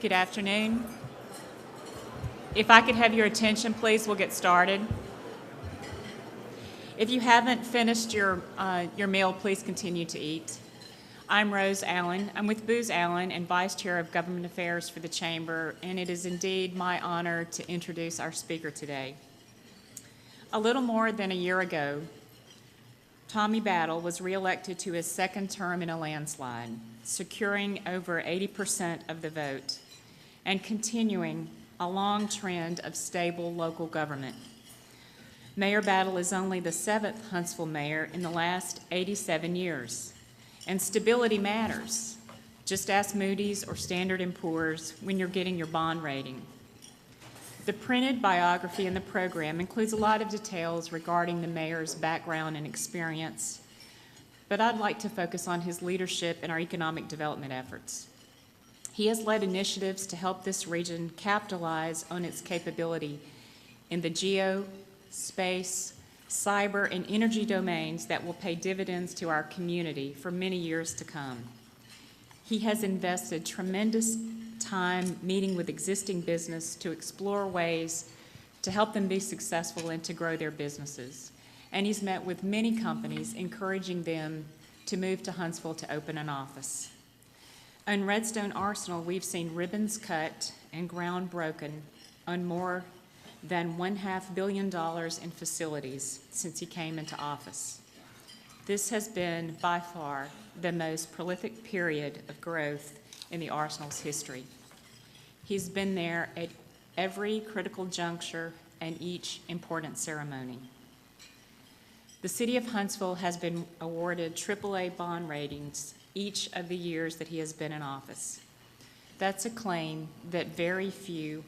Good afternoon. If I could have your attention, please, we'll get started. If you haven't finished your meal, please continue to eat. I'm Rose Allen. I'm with Booz Allen and Vice Chair of Government Affairs for the Chamber, and it is indeed my honor to introduce our speaker today. A little more than a year ago, Tommy Battle was reelected to his second term in a landslide, securing over 80% of the vote and continuing a long trend of stable local government. Mayor Battle is only the 7th Huntsville mayor in the last 87 years, and stability matters. Just ask Moody's or Standard & Poor's when you're getting your bond rating. The printed biography in the program includes a lot of details regarding the mayor's background and experience, but I'd like to focus on his leadership in our economic development efforts. He has led initiatives to help this region capitalize on its capability in the geo, space, cyber, and energy domains that will pay dividends to our community for many years to come. He has invested tremendous time meeting with existing business to explore ways to help them be successful and to grow their businesses. And he's met with many companies, encouraging them to move to Huntsville to open an office. On Redstone Arsenal, we've seen ribbons cut and ground broken on more than $1.5 billion in facilities since he came into office. This has been by far the most prolific period of growth in the Arsenal's history. He's been there at every critical juncture and each important ceremony. The City of Huntsville has been awarded AAA bond ratings each of the years that he has been in office. That's a claim that very few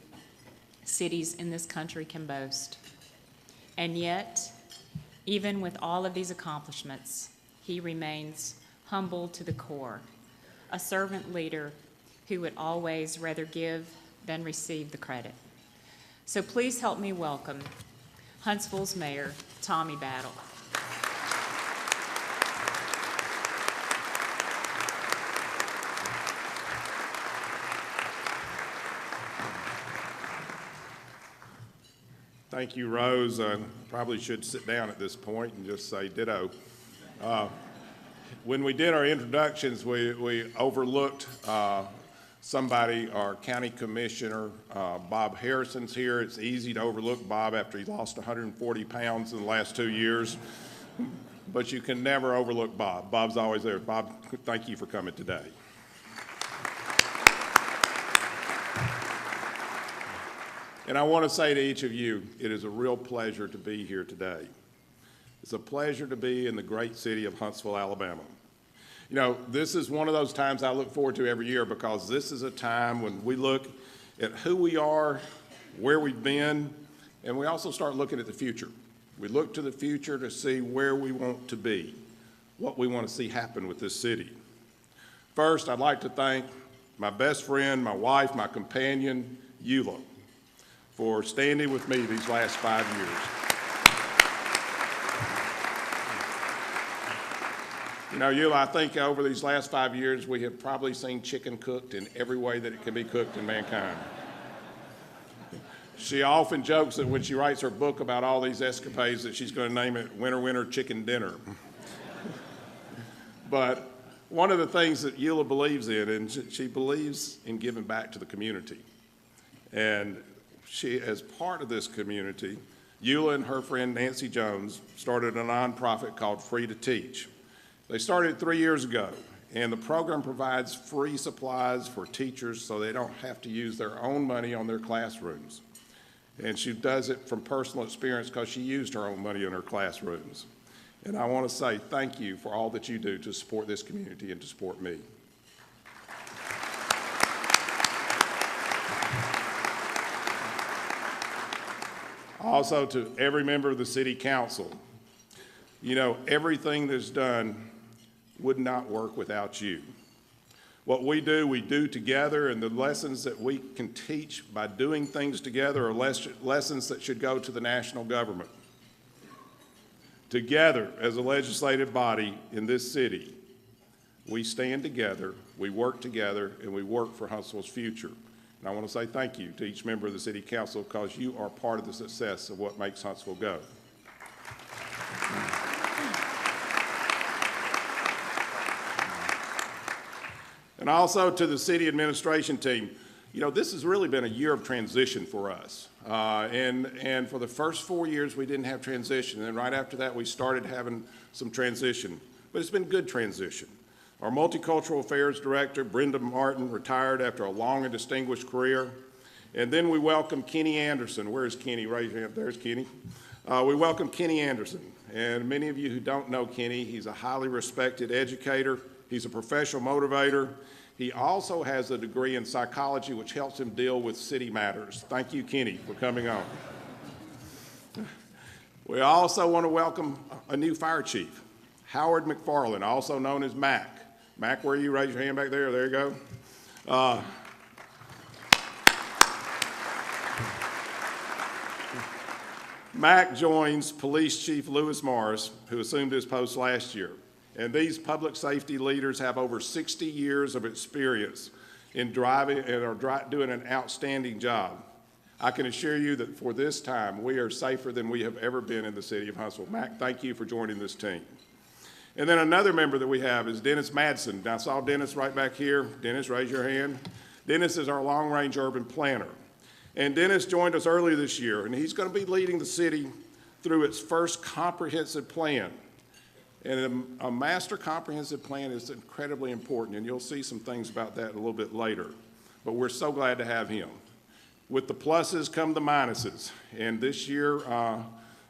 cities in this country can boast. And yet, even with all of these accomplishments, he remains humble to the core, a servant leader who would always rather give than receive the credit. So please help me welcome Huntsville's Mayor, Tommy Battle. Thank you, Rose. I probably should sit down at this point and just say ditto. When we did our introductions, we overlooked somebody, our county commissioner, Bob Harrison's here. It's easy to overlook Bob after he lost 140 pounds in the last 2 years, but you can never overlook Bob. Bob's always there. Bob, thank you for coming today. And I want to say to each of you, it is a real pleasure to be here today. It's a pleasure to be in the great city of Huntsville, Alabama. You know, this is one of those times I look forward to every year because this is a time when we look at who we are, where we've been, and we also start looking at the future. We look to the future to see where we want to be, what we want to see happen with this city. First, I'd like to thank my best friend, my wife, my companion, Eula, for standing with me these last 5 years. You know, Eula, I think over these last 5 years, we have probably seen chicken cooked in every way that it can be cooked in mankind. She often jokes that when she writes her book about all these escapades that she's going to name it Winter, Winter Chicken Dinner. But one of the things that Eula believes in, and she believes in giving back to the community. And she, as part of this community, Eula and her friend Nancy Jones started a nonprofit called Free to Teach. They started 3 years ago, and the program provides free supplies for teachers so they don't have to use their own money on their classrooms. And she does it from personal experience because she used her own money in her classrooms. And I want to say thank you for all that you do to support this community and to support me. Also, to every member of the City Council, you know, everything that's done would not work without you. What we do together, and the lessons that we can teach by doing things together are lessons that should go to the national government. Together, as a legislative body in this city, we stand together, we work together, and we work for Huntsville's future. And I want to say thank you to each member of the City Council because you are part of the success of what makes Huntsville go. And also to the city administration team. You know, this has really been a year of transition for us. And for the first 4 years, we didn't have transition. And then right after that, we started having some transition. But it's been good transition. Our Multicultural Affairs Director, Brenda Martin, retired after a long and distinguished career. And then we welcomed Kenny Anderson. Where's Kenny? Raise your hand. There's Kenny. We welcomed Kenny Anderson. And many of you who don't know Kenny, he's a highly respected educator. He's a professional motivator. He also has a degree in psychology, which helps him deal with city matters. Thank you, Kenny, for coming on. We also want to welcome a new fire chief, Howard McFarland, also known as Mac. Mac, where are you? Raise your hand back there. There you go. Mac joins Police Chief Lewis Morris, who assumed his post last year. And these public safety leaders have over 60 years of experience in driving and are doing an outstanding job. I can assure you that for this time, we are safer than we have ever been in the city of Huntsville. Mac, thank you for joining this team. And then another member that we have is Dennis Madsen. I saw Dennis right back here. Dennis, raise your hand. Dennis is our long-range urban planner. And Dennis joined us earlier this year, and he's going to be leading the city through its first comprehensive plan. And a master comprehensive plan is incredibly important, and you'll see some things about that a little bit later. But we're so glad to have him. With the pluses come the minuses. And this year,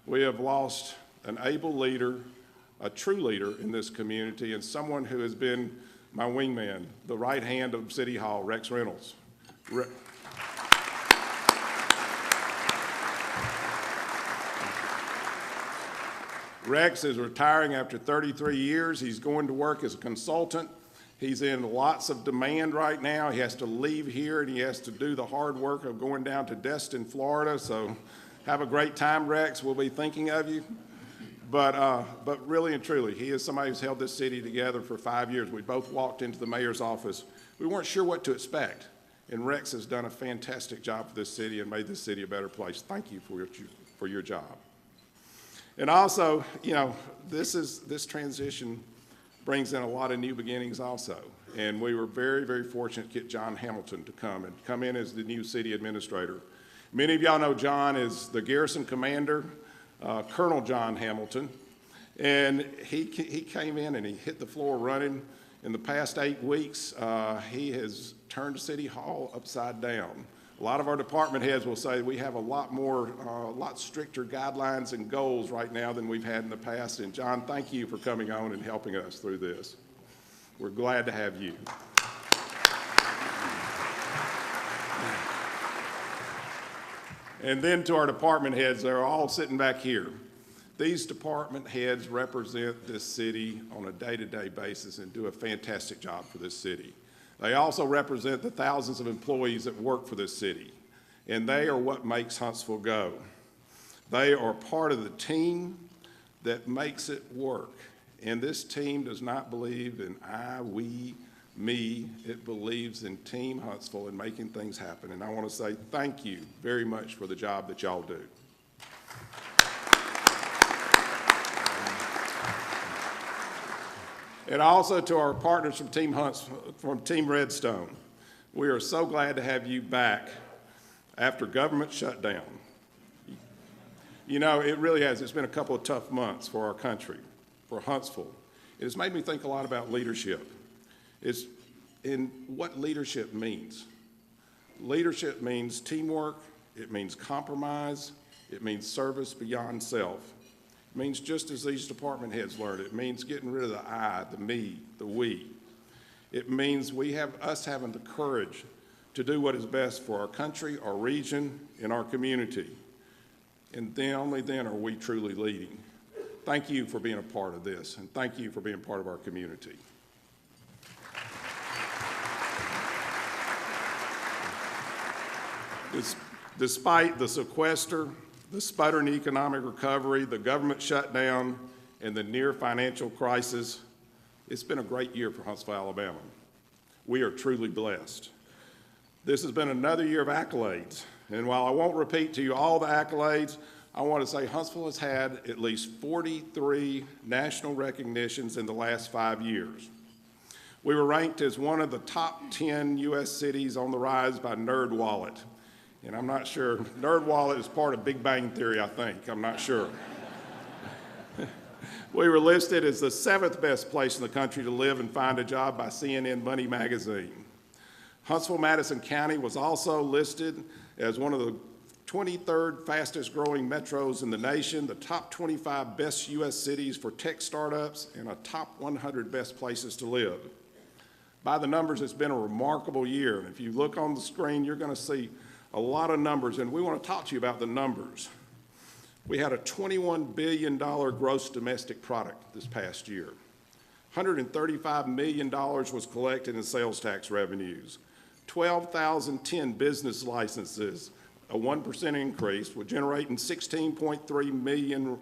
we have lost an able leader, a true leader in this community, and someone who has been my wingman, the right hand of City Hall, Rex Reynolds. Rex is retiring after 33 years. He's going to work as a consultant. He's in lots of demand right now. He has to leave here and he has to do the hard work of going down to Destin, Florida. So have a great time, Rex. We'll be thinking of you. But really and truly, he is somebody who's held this city together for 5 years. We both walked into the mayor's office. We weren't sure what to expect. And Rex has done a fantastic job for this city and made this city a better place. Thank you for your job. And also, you know, this transition brings in a lot of new beginnings also. And we were very, very fortunate to get John Hamilton to come in as the new city administrator. Many of y'all know John is the garrison commander, Colonel John Hamilton. And he came in and he hit the floor running. In the past 8 weeks, he has turned City Hall upside down. A lot of our department heads will say we have a lot stricter guidelines and goals right now than we've had in the past. And John, thank you for coming on and helping us through this. We're glad to have you. And then to our department heads, they're all sitting back here. These department heads represent this city on a day-to-day basis and do a fantastic job for this city. They also represent the thousands of employees that work for this city, and they are what makes Huntsville go. They are part of the team that makes it work, and this team does not believe in I, we, me. It believes in Team Huntsville and making things happen, and I want to say thank you very much for the job that y'all do. And also to our partners from Team Redstone, we are so glad to have you back after government shutdown. You know, it really has. It's been a couple of tough months for our country, for Huntsville. It has made me think a lot about leadership. It's in what leadership means. Leadership means teamwork, it means compromise, it means service beyond self. It means just as these department heads learned, it means getting rid of the I, the me, the we. It means us having the courage to do what is best for our country, our region, and our community. And then, only then are we truly leading. Thank you for being a part of this, and thank you for being part of our community. Despite the sequester, the sputtering economic recovery, the government shutdown, and the near financial crisis, it's been a great year for Huntsville, Alabama. We are truly blessed. This has been another year of accolades, and while I won't repeat to you all the accolades, I want to say Huntsville has had at least 43 national recognitions in the last 5 years. We were ranked as one of the top 10 U.S. cities on the rise by NerdWallet, and I'm not sure, NerdWallet is part of Big Bang Theory, I think, I'm not sure. We were listed as the 7th best place in the country to live and find a job by CNN Money magazine. Huntsville-Madison County was also listed as one of the 23rd fastest growing metros in the nation, the top 25 best U.S. cities for tech startups, and a top 100 best places to live. By the numbers, it's been a remarkable year. And if you look on the screen, you're going to see a lot of numbers, and we want to talk to you about the numbers. We had a $21 billion gross domestic product this past year. $135 million was collected in sales tax revenues. 12,010 business licenses, a 1% increase, were generating $16.3 million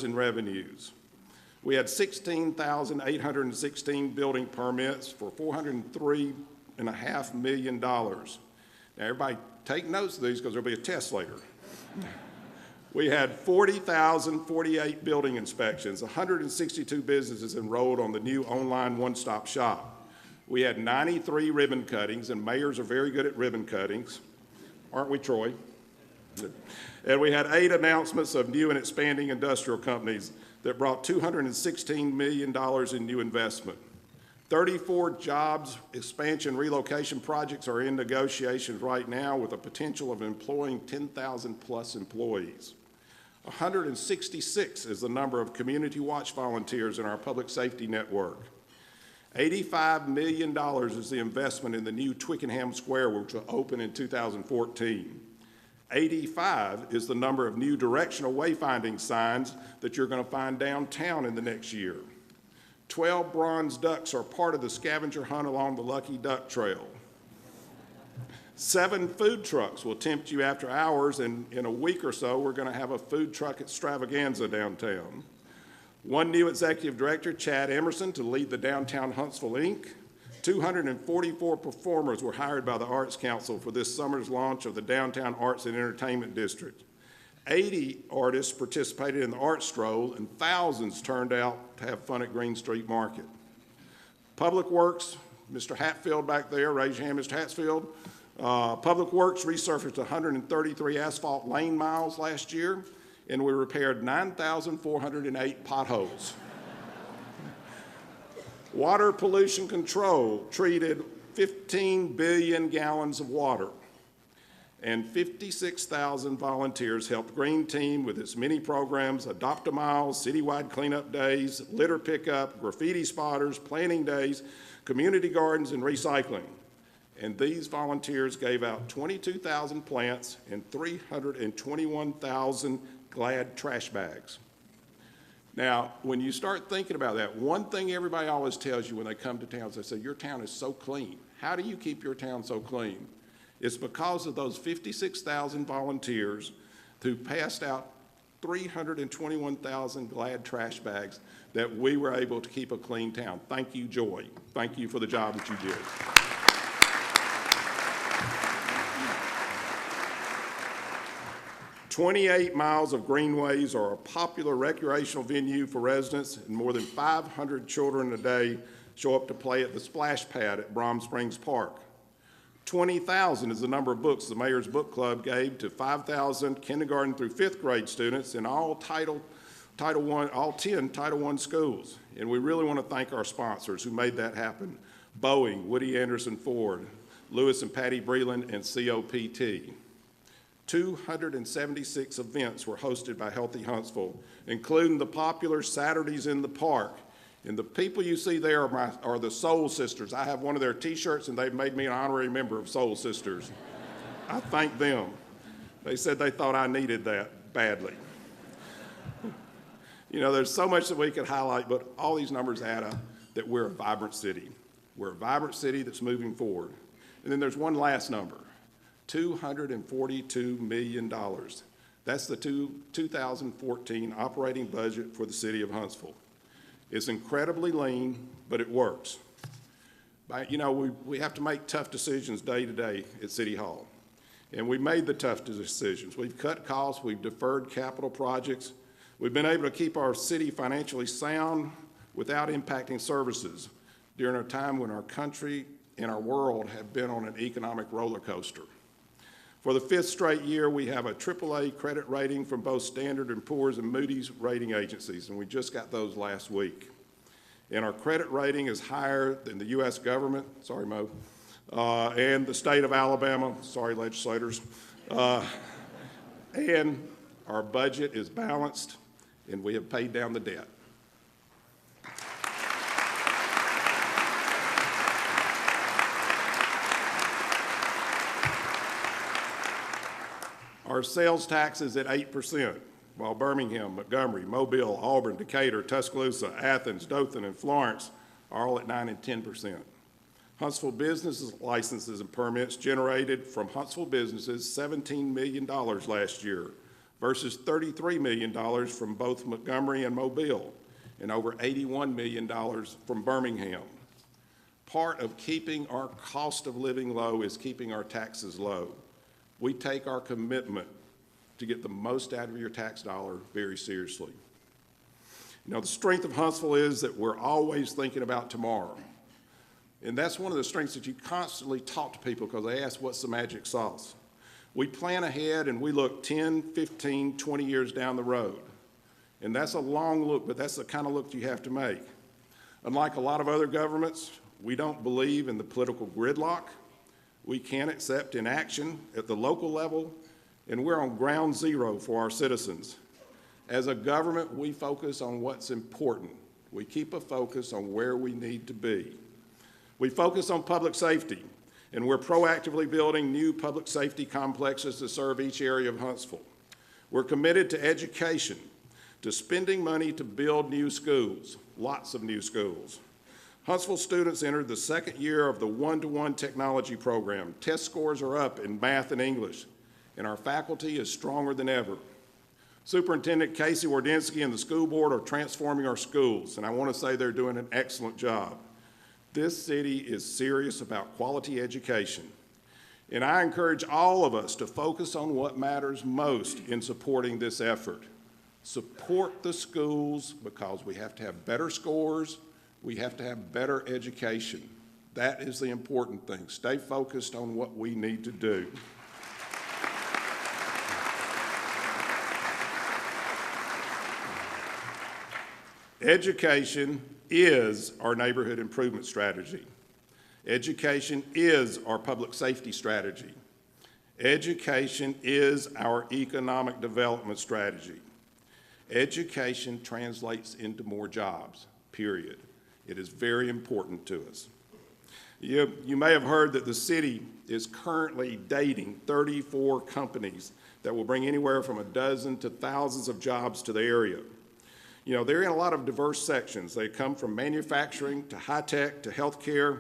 in revenues. We had 16,816 building permits for $403.5 million. Now, everybody take notes of these because there'll be a test later. We had 40,048 building inspections, 162 businesses enrolled on the new online one-stop shop. We had 93 ribbon cuttings, and mayors are very good at ribbon cuttings. Aren't we, Troy? And we had 8 announcements of new and expanding industrial companies that brought $216 million in new investment. 34 jobs expansion relocation projects are in negotiations right now with a potential of employing 10,000 plus employees. 166 is the number of community watch volunteers in our public safety network. $85 million is the investment in the new Twickenham Square, which will open in 2014. 85 is the number of new directional wayfinding signs that you're going to find downtown in the next year. 12 bronze ducks are part of the scavenger hunt along the Lucky Duck Trail. 7 food trucks will tempt you after hours, and in a week or so, we're going to have a food truck extravaganza downtown. 1 new executive director, Chad Emerson, to lead the Downtown Huntsville Inc. 244 performers were hired by the Arts Council for this summer's launch of the Downtown Arts and Entertainment District. 80 artists participated in the art stroll, and thousands turned out to have fun at Green Street Market. Public Works, Mr. Hatfield back there, raise your hand, Mr. Hatfield. Public Works resurfaced 133 asphalt lane miles last year, and we repaired 9,408 potholes. Water pollution control treated 15 billion gallons of water, and 56,000 volunteers helped Green Team with its many programs: Adopt a Mile, citywide cleanup days, litter pickup, graffiti spotters, planting days, community gardens, and recycling. And these volunteers gave out 22,000 plants and 321,000 Glad trash bags. Now, when you start thinking about that, one thing everybody always tells you when they come to towns, they say, your town is so clean. How do you keep your town so clean? It's because of those 56,000 volunteers who passed out 321,000 Glad trash bags that we were able to keep a clean town. Thank you, Joy. Thank you for the job that you did. 28 miles of greenways are a popular recreational venue for residents, and more than 500 children a day show up to play at the splash pad at Brom Springs Park. 20,000 is the number of books the Mayor's Book Club gave to 5,000 kindergarten through 5th grade students in all 10 Title I schools. And we really want to thank our sponsors who made that happen: Boeing, Woody Anderson Ford, Lewis and Patty Breland, and COPT. 276 events were hosted by Healthy Huntsville, including the popular Saturdays in the Park. And the people you see there are the Soul Sisters. I have one of their t-shirts, and they've made me an honorary member of Soul Sisters. I thank them. They said they thought I needed that badly. You know, there's so much that we could highlight, but all these numbers add up that we're a vibrant city. We're a vibrant city that's moving forward. And then there's one last number: $242 million. That's the 2014 operating budget for the City of Huntsville. It's incredibly lean, but it works. We have to make tough decisions day to day at City Hall. And we made the tough decisions. We've cut costs, we've deferred capital projects. We've been able to keep our city financially sound without impacting services during a time when our country and our world have been on an economic roller coaster. For the 5th straight year, we have a AAA credit rating from both Standard & Poor's and Moody's rating agencies, and we just got those last week. And our credit rating is higher than the U.S. government, sorry Mo, and the state of Alabama, sorry legislators, and our budget is balanced, and we have paid down the debt. Our sales tax is at 8%, while Birmingham, Montgomery, Mobile, Auburn, Decatur, Tuscaloosa, Athens, Dothan, and Florence are all at 9 and 10%. Huntsville business licenses and permits generated from Huntsville businesses $17 million last year versus $33 million from both Montgomery and Mobile, and over $81 million from Birmingham. Part of keeping our cost of living low is keeping our taxes low. We take our commitment to get the most out of your tax dollar very seriously. The strength of Huntsville is that we're always thinking about tomorrow. And that's one of the strengths that you constantly talk to people because they ask, what's the magic sauce? We plan ahead and we look 10, 15, 20 years down the road. And that's a long look, but that's the kind of look you have to make. Unlike a lot of other governments, we don't believe in the political gridlock. We can't accept inaction at the local level, and we're on ground zero for our citizens. As a government, we focus on what's important. We keep a focus on where we need to be. We focus on public safety, and we're proactively building new public safety complexes to serve each area of Huntsville. We're committed to education, to spending money to build new schools, lots of new schools. Huntsville students entered the 2nd year of the one-to-one technology program. Test scores are up in math and English, and our faculty is stronger than ever. Superintendent Casey Wardensky and the school board are transforming our schools, and I want to say they're doing an excellent job. This city is serious about quality education, and I encourage all of us to focus on what matters most in supporting this effort. Support the schools because we have to have better scores, we have to have better education. That is the important thing. Stay focused on what we need to do. Education is our neighborhood improvement strategy. Education is our public safety strategy. Education is our economic development strategy. Education translates into more jobs, period. It is very important to us. You may have heard that the city is currently dating 34 companies that will bring anywhere from a dozen to thousands of jobs to the area. They're in a lot of diverse sections. They come from manufacturing to high-tech to healthcare,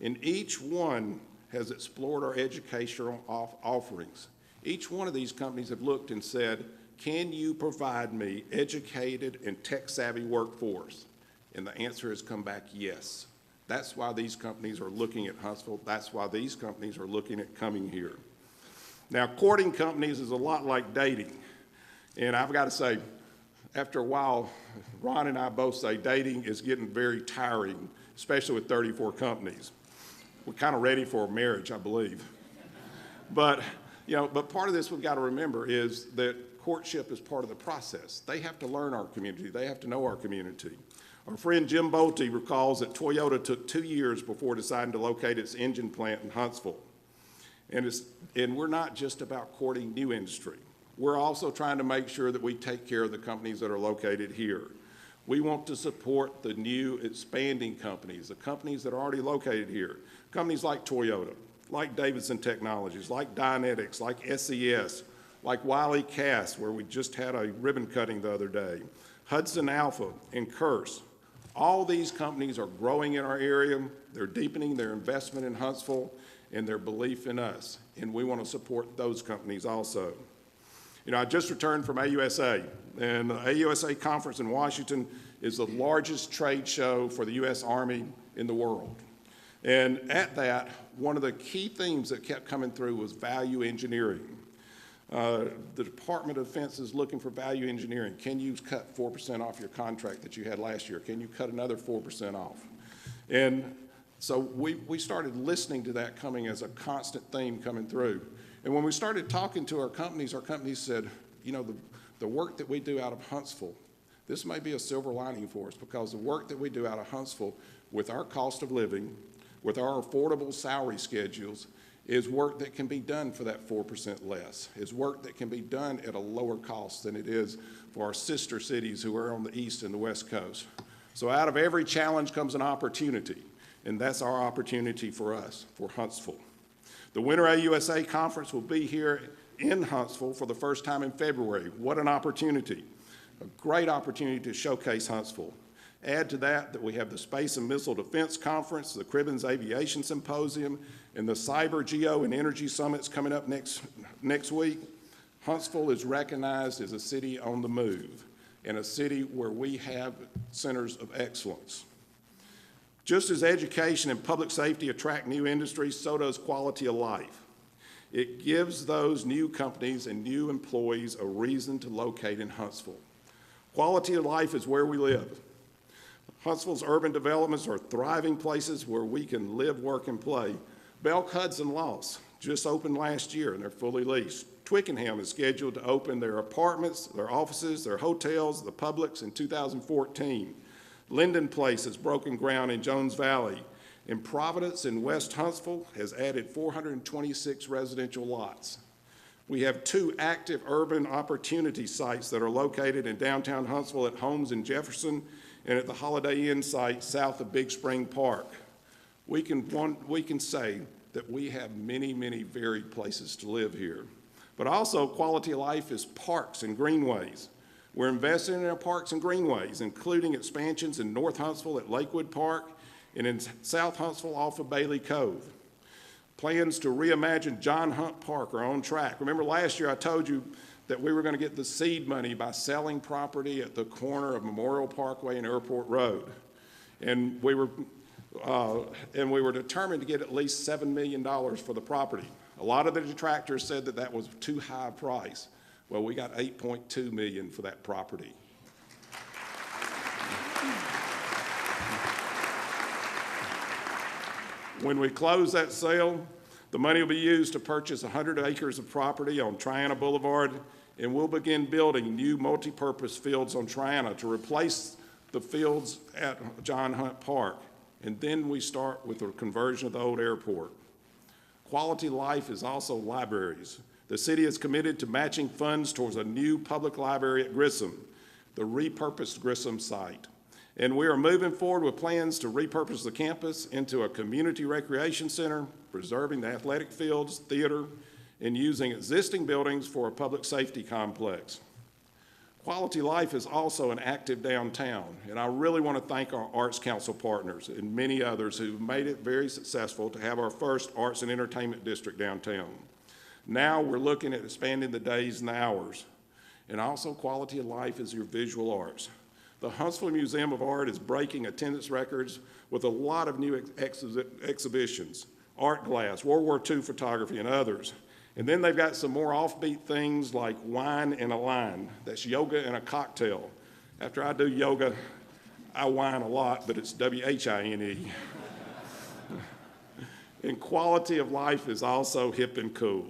and each one has explored our educational offerings. Each one of these companies have looked and said, can you provide me educated and tech-savvy workforce? And the answer has come back yes. That's why these companies are looking at Huntsville. That's why these companies are looking at coming here. Now, courting companies is a lot like dating, and I've got to say, after a while, Ron and I both say dating is getting very tiring, especially with 34 companies. We're kind of ready for a marriage, I believe. But part of this we've got to remember is that courtship is part of the process. They have to learn our community. They have to know our community. Our friend Jim Bolte recalls that Toyota took 2 years before deciding to locate its engine plant in Huntsville. And we're not just about courting new industry. We're also trying to make sure that we take care of the companies that are located here. We want to support the new expanding companies, the companies that are already located here. Companies like Toyota, like Davidson Technologies, like Dynetics, like SES, like Wiley Cass, where we just had a ribbon cutting the other day, Hudson Alpha and Curse. All these companies are growing in our area. They're deepening their investment in Huntsville and their belief in us, and we want to support those companies also. I just returned from AUSA, and the AUSA conference in Washington is the largest trade show for the U.S. Army in the world. And at that, one of the key themes that kept coming through was value engineering. The Department of Defense is looking for value engineering. Can you cut 4% off your contract that you had last year? Can you cut another 4% off? And so we started listening to that coming as a constant theme coming through. And when we started talking to our companies said, you know, the work that we do out of Huntsville, this may be a silver lining for us, because the work that we do out of Huntsville with our cost of living, with our affordable salary schedules, is work that can be done for that 4% less, is work that can be done at a lower cost than it is for our sister cities who are on the east and the west coast. So out of every challenge comes an opportunity, and that's our opportunity for us, for Huntsville. The Winter AUSA Conference will be here in Huntsville for the first time in February. What an opportunity. A great opportunity to showcase Huntsville. Add to that we have the Space and Missile Defense Conference, the Cribbins Aviation Symposium, and the Cyber, Geo, and Energy Summits coming up next week. Huntsville is recognized as a city on the move, and a city where we have centers of excellence. Just as education and public safety attract new industries, so does quality of life. It gives those new companies and new employees a reason to locate in Huntsville. Quality of life is where we live. Huntsville's urban developments are thriving places where we can live, work, and play. Belk Hudson Loss just opened last year, and they're fully leased. Twickenham is scheduled to open their apartments, their offices, their hotels, the Publix in 2014. Linden Place has broken ground in Jones Valley. And Providence in West Huntsville has added 426 residential lots. We have 2 active urban opportunity sites that are located in downtown Huntsville at Holmes and Jefferson, and at the Holiday Inn site south of Big Spring Park. We can say that we have many, many varied places to live here. But also quality of life is parks and greenways. We're investing in our parks and greenways, including expansions in North Huntsville at Lakewood Park and in South Huntsville off of Bailey Cove. Plans to reimagine John Hunt Park are on track. Remember last year I told you that we were going to get the seed money by selling property at the corner of Memorial Parkway and Airport Road. And we were determined to get at least $7 million for the property. A lot of the detractors said that that was too high a price. Well, we got $8.2 million for that property. When we close that sale, the money will be used to purchase 100 acres of property on Triana Boulevard, and we'll begin building new multi-purpose fields on Triana to replace the fields at John Hunt Park. And then we start with the conversion of the old airport. Quality life is also libraries. The city is committed to matching funds towards a new public library at Grissom, the repurposed Grissom site. And we are moving forward with plans to repurpose the campus into a community recreation center, preserving the athletic fields, theater, and using existing buildings for a public safety complex. Quality life is also an active downtown, and I really want to thank our Arts Council partners and many others who've made it very successful to have our first arts and entertainment district downtown. Now we're looking at expanding the days and the hours. And also quality of life is your visual arts. The Huntsville Museum of Art is breaking attendance records with a lot of new exhibitions, art glass, World War II photography, and others. And then they've got some more offbeat things like wine and a line. That's yoga and a cocktail. After I do yoga, I whine a lot, but it's W-H-I-N-E. And quality of life is also hip and cool.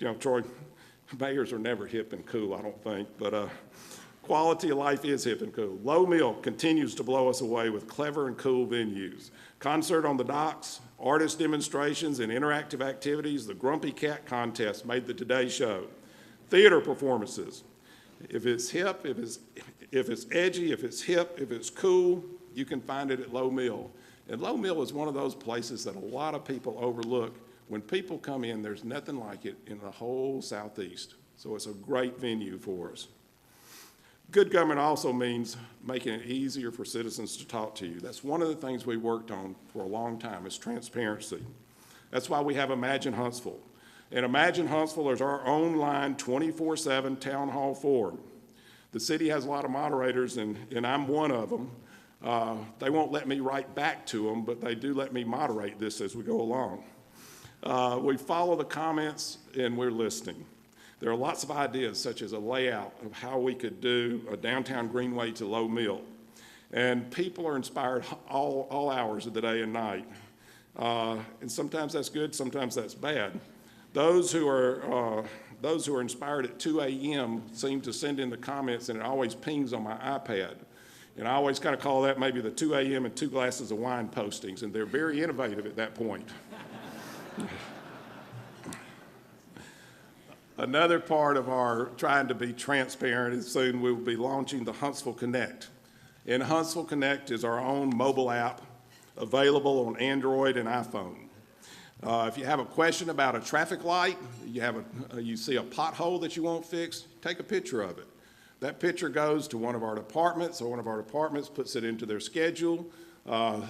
You know, Troy, mayors are never hip and cool, I don't think, but quality of life is hip and cool. Low Mill continues to blow us away with clever and cool venues. Concert on the docks, artist demonstrations, and interactive activities. The Grumpy Cat Contest made the Today Show. Theater performances. If it's hip, if it's edgy, if it's hip, if it's cool, you can find it at Low Mill. And Low Mill is one of those places that a lot of people overlook. When people come in, there's nothing like it in the whole Southeast. So it's a great venue for us. Good government also means making it easier for citizens to talk to you. That's one of the things we worked on for a long time is transparency. That's why we have Imagine Huntsville. And Imagine Huntsville is our online 24/7 town hall forum. The city has a lot of moderators, and I'm one of them. They won't let me write back to them, but they do let me moderate this as we go along. We follow the comments and we're listening. There are lots of ideas, such as a layout of how we could do a downtown greenway to Low Mill. And people are inspired all hours of the day and night. And sometimes that's good, sometimes that's bad. Those who are inspired at 2 a.m. seem to send in the comments, and it always pings on my iPad. And I always kind of call that maybe the 2 a.m. and 2 glasses of wine postings, and they're very innovative at that point. Another part of our trying to be transparent is soon we will be launching the Huntsville Connect. And Huntsville Connect is our own mobile app available on Android and iPhone. If you have a question about a traffic light, you see a pothole that you want fixed, take a picture of it. That picture goes to one of our departments, or one of our departments puts it into their schedule.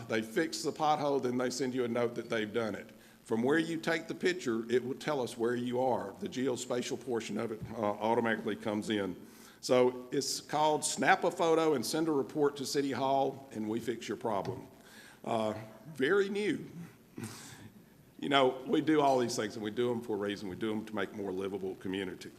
They fix the pothole, then they send you a note that they've done it. From where you take the picture, it will tell us where you are. The geospatial portion of it automatically comes in. So it's called Snap a Photo and Send a Report to City Hall, and we fix your problem. Very new. You know, we do all these things, and we do them for a reason. We do them to make a more livable community.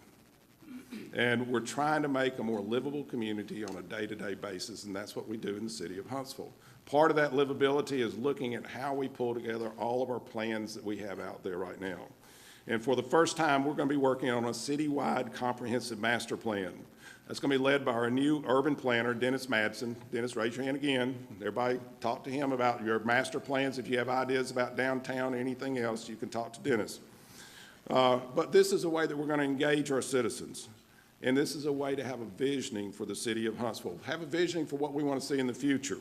And we're trying to make a more livable community on a day-to-day basis, and that's what we do in the city of Huntsville. Part of that livability is looking at how we pull together all of our plans that we have out there right now. And for the first time, we're going to be working on a citywide comprehensive master plan. That's going to be led by our new urban planner, Dennis Madsen. Dennis, raise your hand again. Everybody talk to him about your master plans. If you have ideas about downtown or anything else, you can talk to Dennis. But this is a way that we're going to engage our citizens. And this is a way to have a visioning for the city of Huntsville, have a visioning for what we want to see in the future.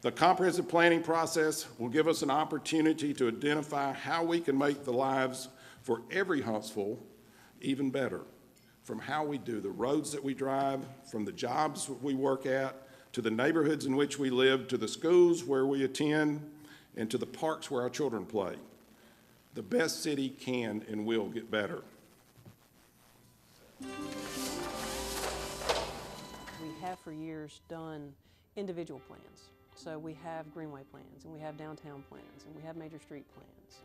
The comprehensive planning process will give us an opportunity to identify how we can make the lives for every Huntsville even better. From how we do the roads that we drive, from the jobs we work at, to the neighborhoods in which we live, to the schools where we attend, and to the parks where our children play. The best city can and will get better. We have for years done individual plans. So we have greenway plans, and we have downtown plans, and we have major street plans,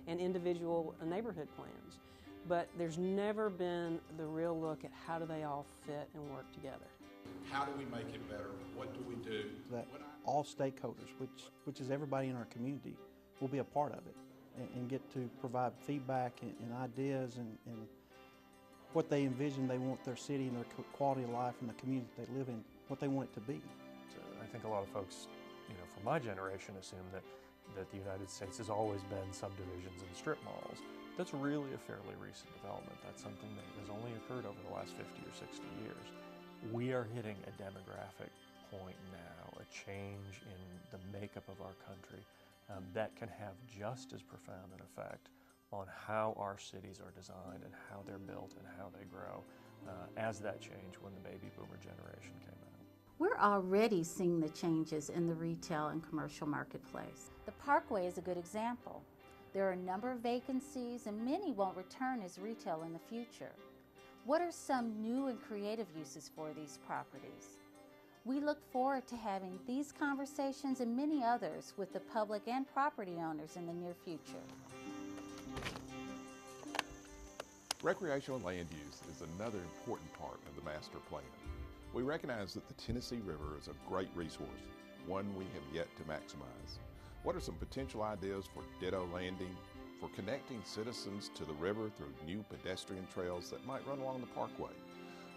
and individual neighborhood plans. But there's never been the real look at how do they all fit and work together. How do we make it better? What do we do? That all stakeholders, which is everybody in our community, will be a part of it and get to provide feedback and ideas and what they envision they want their city and their quality of life and the community they live in, what they want it to be. I think a lot of folks, from my generation assume that the United States has always been subdivisions and strip malls. That's really a fairly recent development. That's something that has only occurred over the last 50 or 60 years. We are hitting a demographic point now, a change in the makeup of our country that can have just as profound an effect on how our cities are designed and how they're built and how they grow as that changed when the baby boomer generation came out. We're already seeing the changes in the retail and commercial marketplace. The Parkway is a good example. There are a number of vacancies and many won't return as retail in the future. What are some new and creative uses for these properties? We look forward to having these conversations and many others with the public and property owners in the near future. Recreational land use is another important part of the master plan. We recognize that the Tennessee River is a great resource, one we have yet to maximize. What are some potential ideas for ditto landing, for connecting citizens to the river through new pedestrian trails that might run along the parkway?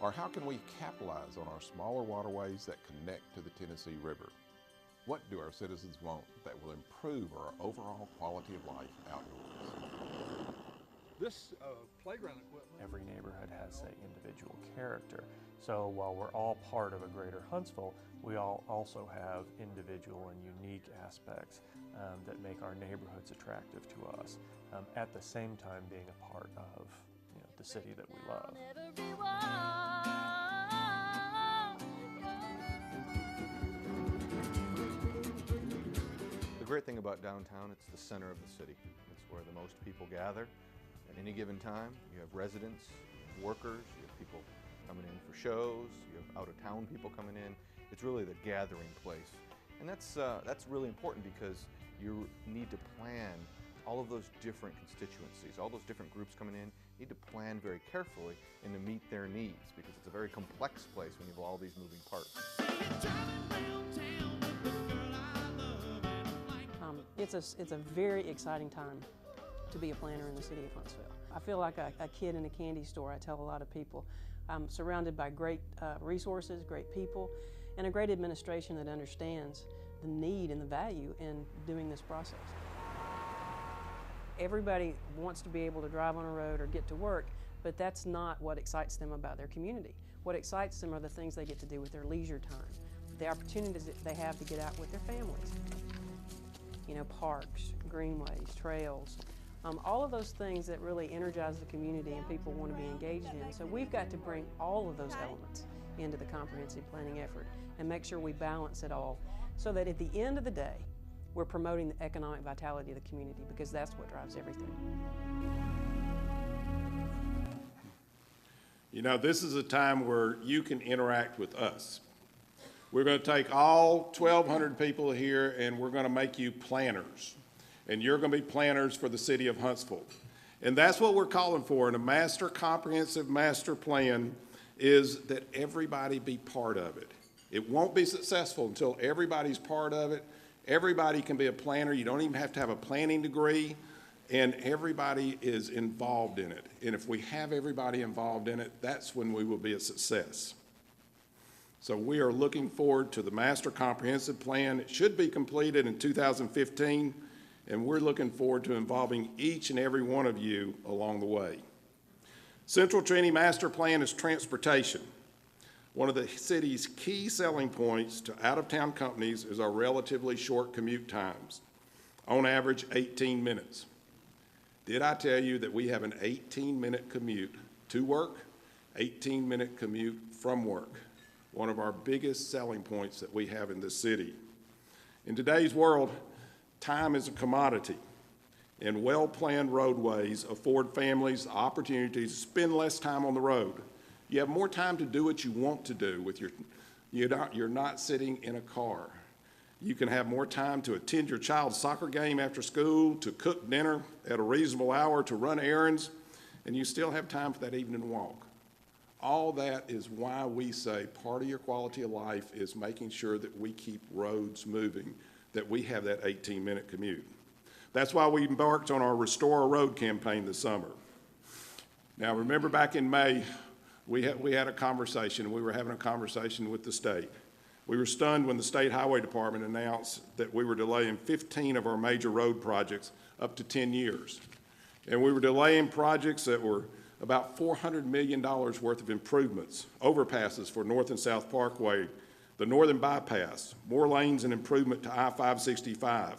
Or how can we capitalize on our smaller waterways that connect to the Tennessee River? What do our citizens want that will improve our overall quality of life outdoors? This playground equipment. Every neighborhood has an individual character. So while we're all part of a greater Huntsville, we all also have individual and unique aspects that make our neighborhoods attractive to us, at the same time being a part of the city that we love. The great thing about downtown, it's the center of the city. It's where the most people gather. At any given time, you have residents, workers, you have people coming in for shows, you have out-of-town people coming in. It's really the gathering place And that's really important because you need to plan all of those different constituencies, all those different groups coming in. You need to plan very carefully and to meet their needs because it's a very complex place when you have all these moving parts. It's a very exciting time to be a planner in the city of Huntsville. I feel like a kid in a candy store. I tell a lot of people. I'm surrounded by great resources, great people, and a great administration that understands the need and the value in doing this process. Everybody wants to be able to drive on a road or get to work, but that's not what excites them about their community. What excites them are the things they get to do with their leisure time, the opportunities that they have to get out with their families. You know, parks, greenways, trails, all of those things that really energize the community and people want to be engaged in. So we've got to bring all of those elements into the comprehensive planning effort and make sure we balance it all so that at the end of the day, we're promoting the economic vitality of the community because that's what drives everything. You know, this is a time where you can interact with us. We're going to take all 1,200 people here and we're going to make you planners. And you're going to be planners for the city of Huntsville. And that's what we're calling for in a comprehensive master plan is that everybody be part of it. It won't be successful until everybody's part of it. Everybody can be a planner. You don't even have to have a planning degree. And everybody is involved in it. And if we have everybody involved in it, that's when we will be a success. So we are looking forward to the Master Comprehensive Plan. It should be completed in 2015, and we're looking forward to involving each and every one of you along the way. Central Trinity Master Plan is transportation. One of the city's key selling points to out-of-town companies is our relatively short commute times, on average 18 minutes. Did I tell you that we have an 18-minute commute to work, 18-minute commute from work? One of our biggest selling points that we have in this city. In today's world, time is a commodity, and well-planned roadways afford families opportunities to spend less time on the road. You have more time to do what you want to do with you're not sitting in a car. You can have more time to attend your child's soccer game after school, to cook dinner at a reasonable hour, to run errands, and you still have time for that evening walk. All that is why we say part of your quality of life is making sure that we keep roads moving, that we have that 18-minute commute. That's why we embarked on our Restore a Road campaign this summer. Now, remember back in May, we had a conversation. We were having a conversation with the state. We were stunned when the State Highway Department announced that we were delaying 15 of our major road projects up to 10 years. And we were delaying projects that were about $400 million worth of improvements, overpasses for North and South Parkway, the Northern Bypass, more lanes and improvement to I-565,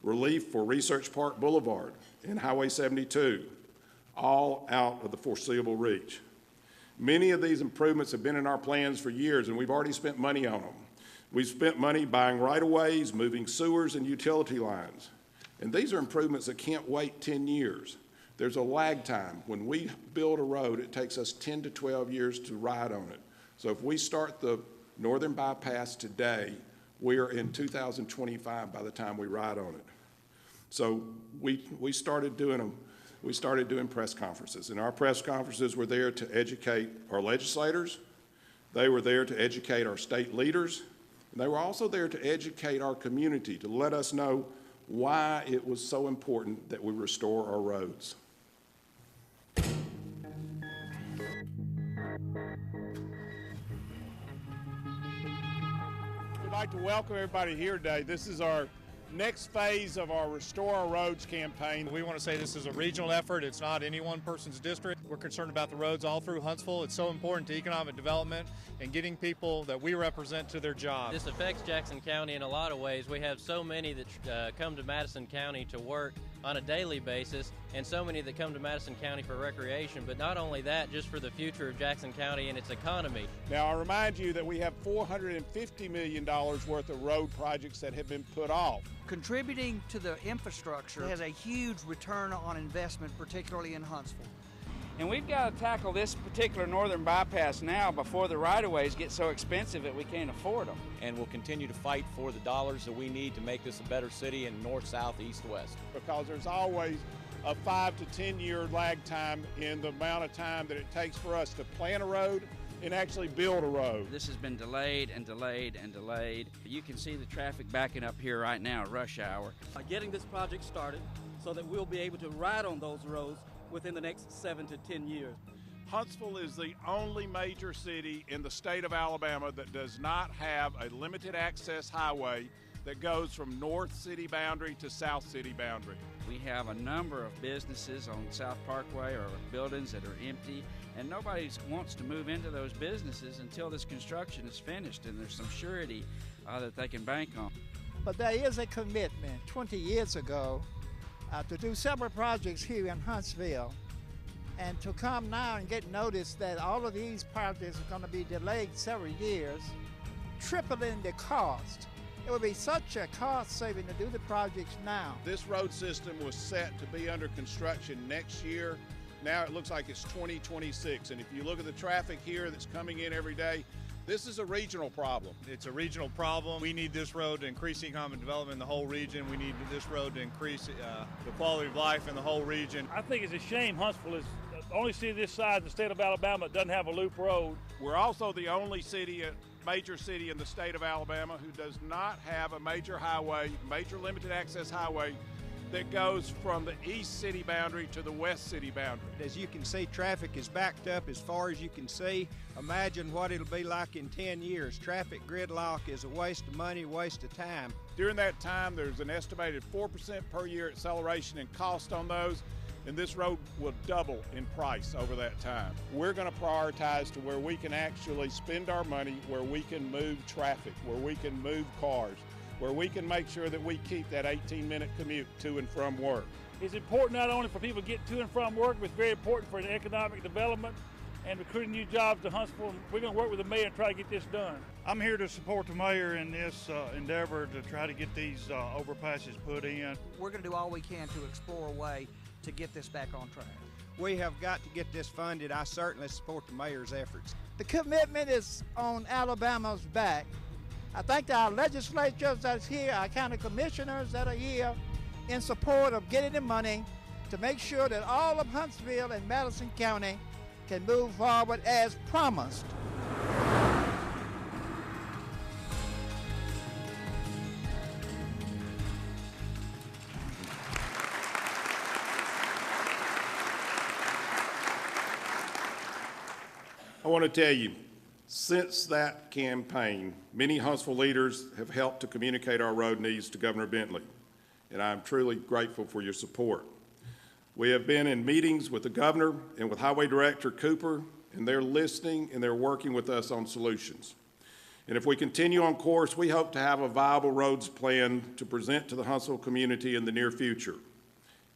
relief for Research Park Boulevard and Highway 72, all out of the foreseeable reach. Many of these improvements have been in our plans for years, and we've already spent money on them. We've spent money buying right-of-ways, moving sewers and utility lines. And these are improvements that can't wait 10 years. There's a lag time. When we build a road, it takes us 10 to 12 years to ride on it. So if we start the Northern Bypass today, we are in 2025 by the time we ride on it. So we started doing press conferences, and our press conferences were there to educate our legislators. They were there to educate our state leaders. And they were also there to educate our community, to let us know why it was so important that we restore our roads. We'd like to welcome everybody here today. This is our next phase of our Restore Our Roads campaign. We want to say this is a regional effort. It's not any one person's district. We're concerned about the roads all through Huntsville. It's so important to economic development and getting people that we represent to their jobs. This affects Jackson County in a lot of ways. We have so many that come to Madison County to work on a daily basis, and so many that come to Madison County for recreation, but not only that, just for the future of Jackson County and its economy. Now, I remind you that we have $450 million worth of road projects that have been put off. Contributing to the infrastructure has a huge return on investment, particularly in Huntsville. And we've got to tackle this particular northern bypass now before the right-of-ways get so expensive that we can't afford them. And we'll continue to fight for the dollars that we need to make this a better city in north, south, east, west. Because there's always a 5 to 10 year lag time in the amount of time that it takes for us to plan a road and actually build a road. This has been delayed and delayed and delayed. You can see the traffic backing up here right now at rush hour. Getting this project started so that we'll be able to ride on those roads within the next 7 to 10 years. Huntsville is the only major city in the state of Alabama that does not have a limited access highway that goes from north city boundary to south city boundary. We have a number of businesses on South Parkway or buildings that are empty, and nobody wants to move into those businesses until this construction is finished and there's some surety that they can bank on. But there is a commitment 20 years ago to do several projects here in Huntsville, and to come now and get notice that all of these projects are going to be delayed several years, tripling the cost. It would be such a cost saving to do the projects now. This road system was set to be under construction next year. Now it looks like it's 2026, and if you look at the traffic here that's coming in every day, this is a regional problem. It's a regional problem. We need this road to increase economic development in the whole region. We need this road to increase the quality of life in the whole region. I think it's a shame Huntsville is the only city this side of the state of Alabama that doesn't have a loop road. We're also the only major city in the state of Alabama who does not have a major highway, major limited access highway that goes from the east city boundary to the west city boundary. As you can see, traffic is backed up as far as you can see. Imagine what it'll be like in 10 years. Traffic gridlock is a waste of money, waste of time. During that time, there's an estimated 4% per year acceleration in cost on those, and this road will double in price over that time. We're going to prioritize to where we can actually spend our money, where we can move traffic, where we can move cars, where we can make sure that we keep that 18-minute commute to and from work. It's important not only for people to get to and from work, but it's very important for the economic development and recruiting new jobs to Huntsville. We're going to work with the mayor and try to get this done. I'm here to support the mayor in this endeavor to try to get these overpasses put in. We're going to do all we can to explore a way to get this back on track. We have got to get this funded. I certainly support the mayor's efforts. The commitment is on Alabama's back. I thank our legislatures that's here, our county commissioners that are here in support of getting the money to make sure that all of Huntsville and Madison County can move forward as promised. I want to tell you, since that campaign, many Huntsville leaders have helped to communicate our road needs to Governor Bentley, and I'm truly grateful for your support. We have been in meetings with the governor and with Highway Director Cooper, and they're listening and they're working with us on solutions. And if we continue on course, we hope to have a viable roads plan to present to the Huntsville community in the near future.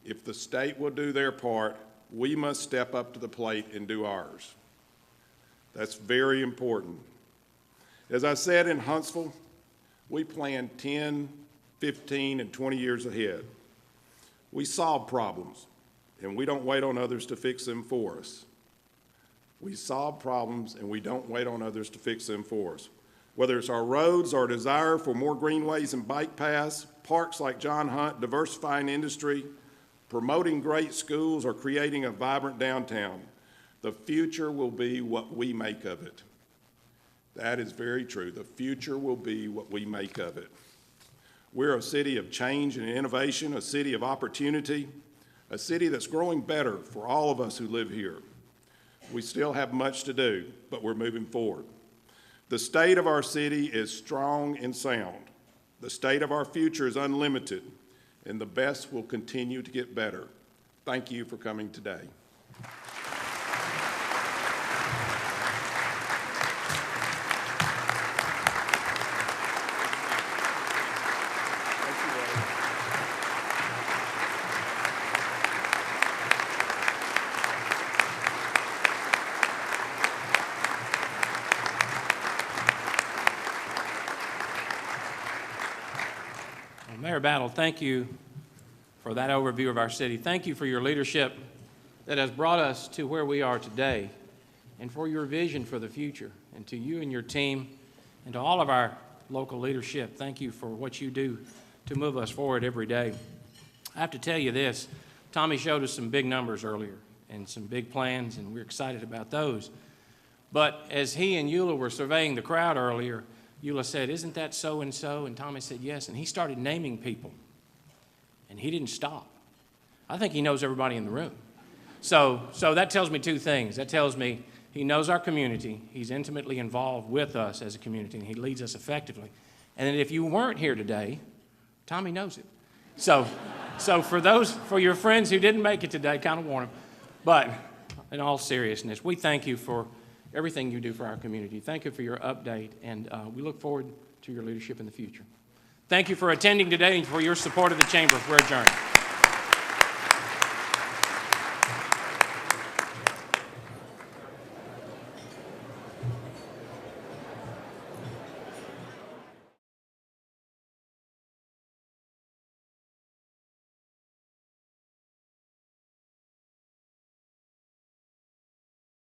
If the state will do their part, we must step up to the plate and do ours. That's very important. As I said, in Huntsville, we plan 10, 15, and 20 years ahead. We solve problems, and we don't wait on others to fix them for us. We solve problems, and we don't wait on others to fix them for us. Whether it's our roads, our desire for more greenways and bike paths, parks like John Hunt, diversifying industry, promoting great schools, or creating a vibrant downtown, the future will be what we make of it. That is very true. The future will be what we make of it. We're a city of change and innovation, a city of opportunity, a city that's growing better for all of us who live here. We still have much to do, but we're moving forward. The state of our city is strong and sound. The state of our future is unlimited, and the best will continue to get better. Thank you for coming today. Mayor Battle, thank you for that overview of our city. Thank you for your leadership that has brought us to where we are today, and for your vision for the future. And to you and your team, and to all of our local leadership, thank you for what you do to move us forward every day. I have to tell you this, Tommy showed us some big numbers earlier and some big plans, and we're excited about those. But as he and Eula were surveying the crowd earlier, Eula said, "Isn't that so-and-so?" And Tommy said, "Yes." And he started naming people, and he didn't stop. I think he knows everybody in the room. So that tells me two things. That tells me he knows our community, he's intimately involved with us as a community, and he leads us effectively. And then if you weren't here today, Tommy knows it. So for your friends who didn't make it today, kind of warn them. But in all seriousness, we thank you for everything you do for our community. Thank you for your update, and we look forward to your leadership in the future. Thank you for attending today and for your support of the Chamber. We're adjourned.